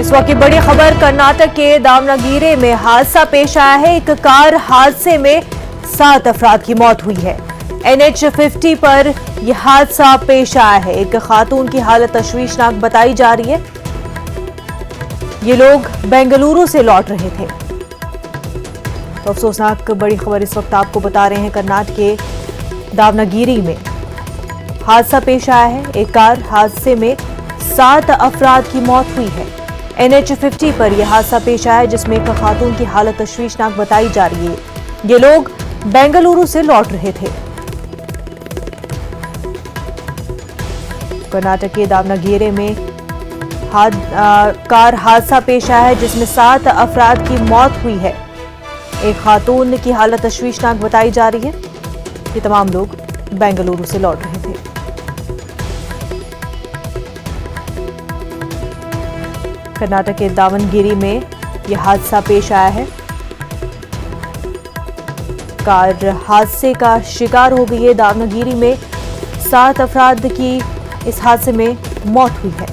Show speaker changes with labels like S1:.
S1: इस वक्त की बड़ी खबर कर्नाटक के दावणगेरे में हादसा पेश आया है। एक कार हादसे में 7 अफराद की मौत हुई है। NH 50 पर यह हादसा पेश आया है। एक खातून की हालत तशवीशनाक बताई जा रही है। ये लोग बेंगलुरु से लौट रहे थे। तो अफसोसनाक बड़ी खबर इस वक्त आपको बता रहे हैं। कर्नाटक के दावणगेरे में हादसा पेश आया है। एक कार हादसे में 7 अफराद की मौत हुई है। NH 50 पर यह हादसा पेश आया है, जिसमें एक खातून की हालत तशवीशनाक बताई जा रही है। ये लोग बेंगलुरु से लौट रहे थे। कर्नाटक के दावणगेरे में कार हादसा पेश आया है, जिसमें 7 अफराद की मौत हुई है। एक खातून की हालत तशवीशनाक बताई जा रही है। ये तमाम लोग बेंगलुरु से लौट रहे थे। कर्नाटक के दावणगेरे में यह हादसा पेश आया है। कार हादसे का शिकार हो गई है। दावणगेरे में 7 अफराद की इस हादसे में मौत हुई है।